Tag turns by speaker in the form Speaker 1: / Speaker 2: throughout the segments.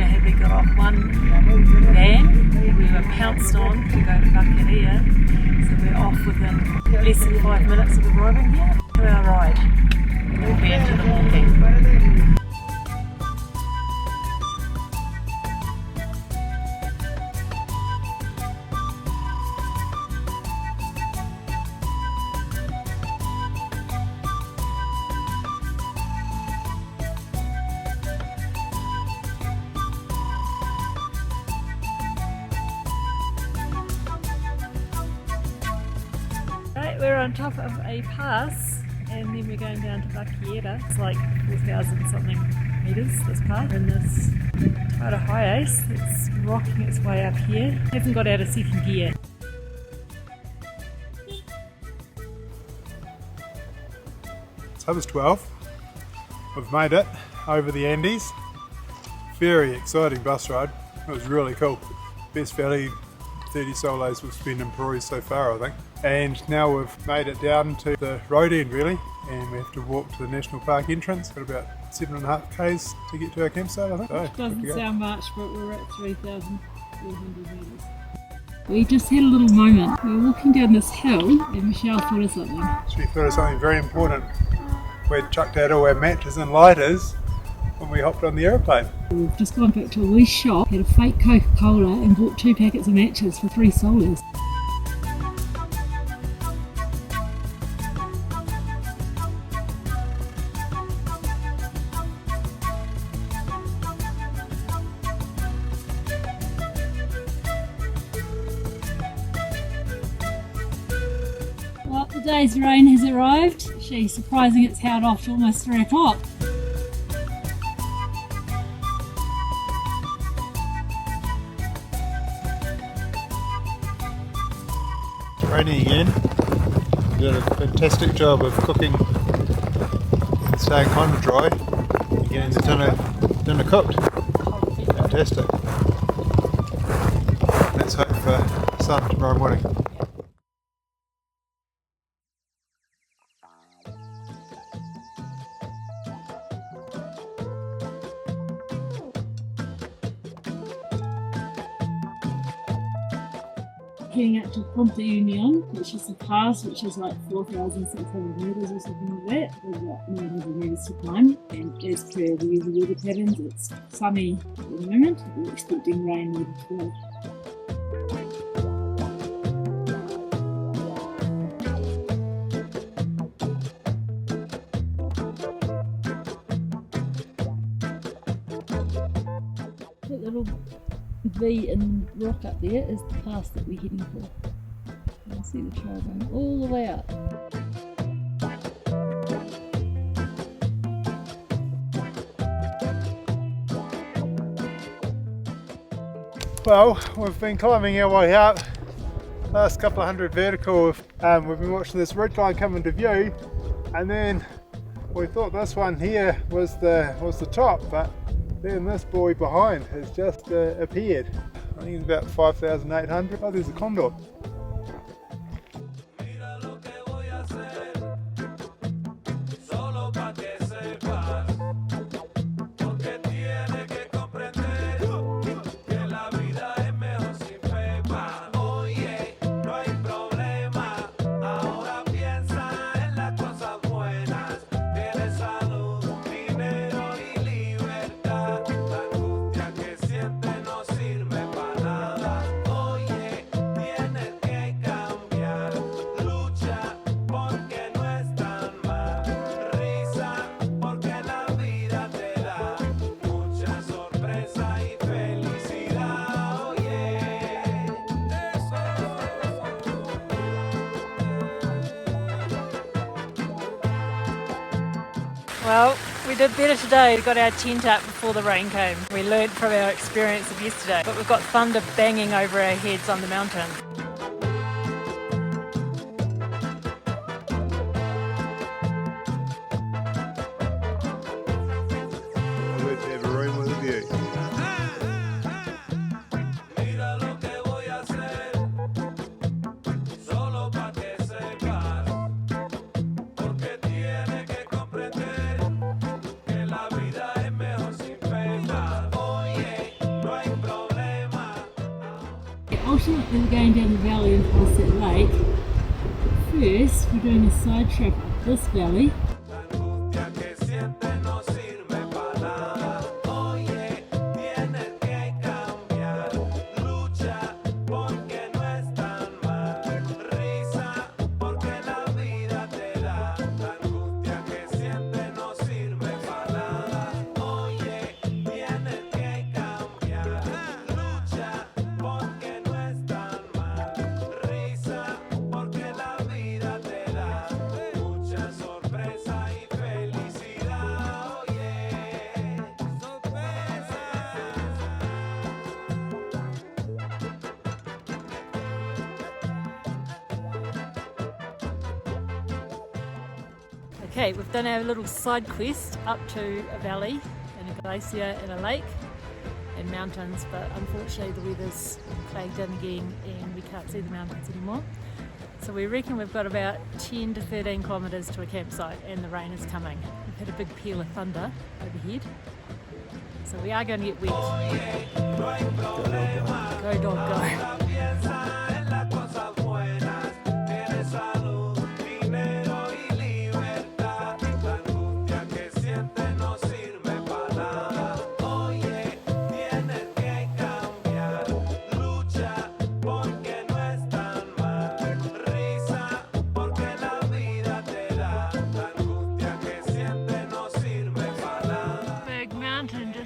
Speaker 1: had we got off one van, we were pounced on to go to Vaqueria, so we're off within less than 5 minutes of arriving here. To our ride, we'll be into the walking. We're on top of a pass and then we're going down to Vaqueria. It's like 4,000 something metres this pass. We're in this Huayhuash that's rocking its way up here. Hasn't got out of second gear.
Speaker 2: So it was 12. We've made it over the Andes. Very exciting bus ride. It was really cool. Best valley 30 solos we've spent in Peru so far, I think. And now we've made it down to the road end really, and we have to walk to the national park entrance. Got about 7.5 k's to get to our campsite, I think.
Speaker 1: Which doesn't sound much, but we're at 3,400 metres. We just had a little moment. We were walking down this hill and Michelle thought of something.
Speaker 2: She thought of something very important. We'd chucked out all our matches and lighters when we hopped on the aeroplane.
Speaker 1: We've just gone back to a wee shop, had a fake Coca-Cola and bought 2 packets of matches for 3 soles. Well, the day's rain has arrived. She's surprising it's held off to almost 3 o'clock.
Speaker 2: Raining again. We did a fantastic job of cooking and staying home dry and getting the dinner cooked. Fantastic. Let's hope for sun tomorrow morning.
Speaker 1: Heading out to Ponte Union, which is the pass, which is like 4,600 metres or something like that. There's about 900 metres to climb, and as per the usual weather patterns, it's sunny at the moment. We're expecting rain later today. That little V and rock up there is the pass that we're heading for. You can see the trail going all the way up.
Speaker 2: Well, we've been climbing our way up. Last couple of hundred vertical, we've been watching this ridge line come into view, and then we thought this one here was the top, but then this boy behind has just appeared. I think it's about 5,800. Oh, there's a condor.
Speaker 1: Well, we did better today. We got our tent up before the rain came. We learnt from our experience of yesterday, but we've got thunder banging over our heads on the mountain.
Speaker 2: I'd to have a room with a view.
Speaker 1: fortunate that we're going down the valley and past that lake. First, we're doing a side trip up this valley. Okay, we've done our little side quest up to a valley and a glacier and a lake and mountains, but unfortunately the weather's flagged in again and we can't see the mountains anymore. So we reckon we've got about 10 to 13 kilometres to a campsite and the rain is coming. We've had a big peal of thunder overhead, so we are going to get wet. Go dog, go.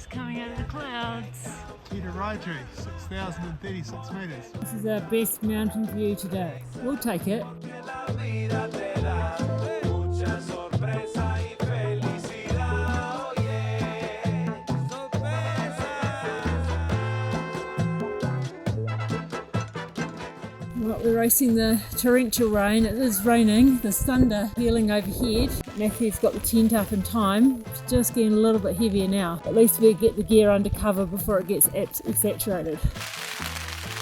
Speaker 1: Coming out of the clouds.
Speaker 2: 6,036 metres.
Speaker 1: This is our best mountain view today. We'll take it. Well, we're racing the torrential rain. It is raining. There's thunder pealing overhead. Matthew's got the tent up in time. It's just getting a little bit heavier now. At least we get the gear under cover before it gets absolutely saturated.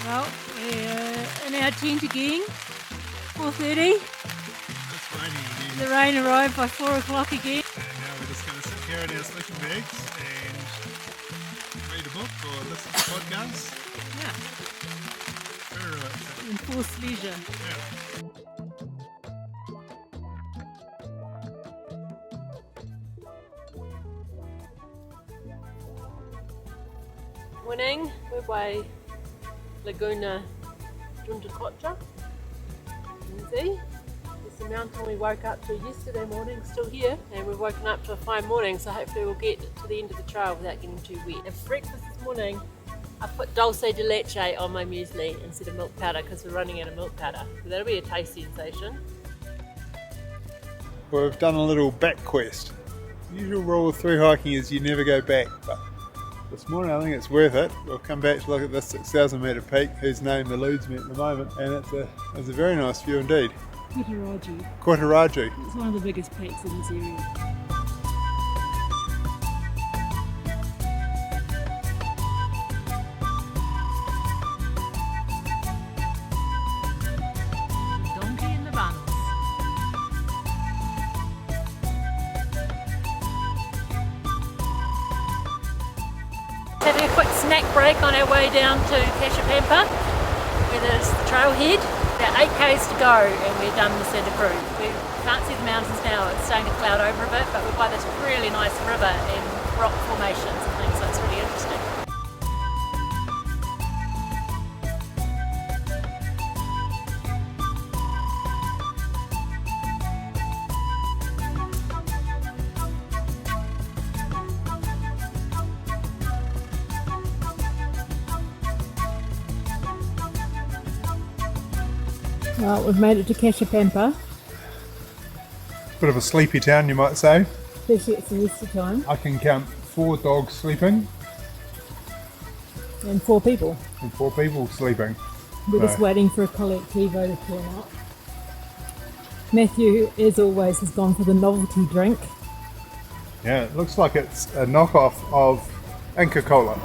Speaker 1: Well, we're in our tent again. 4:30.
Speaker 2: It's raining again.
Speaker 1: The rain arrived by 4 o'clock again.
Speaker 2: And now we're just going to sit here in our sleeping bags and read a book or listen to podcasts.
Speaker 1: Yeah.
Speaker 2: Very relaxing.
Speaker 1: Enforced leisure.
Speaker 2: Yeah.
Speaker 1: Morning, we're by Laguna Juntacocha. You can see, it's the mountain we woke up to yesterday morning, still here, and we've woken up to a fine morning, so hopefully we'll get to the end of the trail without getting too wet. And for breakfast this morning, I put dulce de leche on my muesli instead of milk powder because we're running out of milk powder, so that'll be a taste sensation.
Speaker 2: Well, we've done a little back quest. The usual rule of through hiking is you never go back, but this morning I think it's worth it. We'll come back to look at this 6,000 metre peak whose name eludes me at the moment, and it's a very nice view indeed. Huayhuash.
Speaker 1: It's one of the biggest peaks in this area. Having a quick snack break on our way down to Cachapampa, where there's the trailhead. About 8 k's to go and we're done with Santa Cruz. We can't see the mountains now, it's starting to cloud over a bit, but we're by this really nice river and rock formations and things, so it's really interesting. Well, we've made it to Cachapampa.
Speaker 2: Bit of a sleepy town, you might say.
Speaker 1: Especially at siesta time.
Speaker 2: I can count 4 dogs sleeping.
Speaker 1: And 4 people.
Speaker 2: And 4 people sleeping.
Speaker 1: We're just waiting for a collectivo to turn up. Matthew, as always, has gone for the novelty drink.
Speaker 2: Yeah, it looks like it's a knockoff of Inca Cola.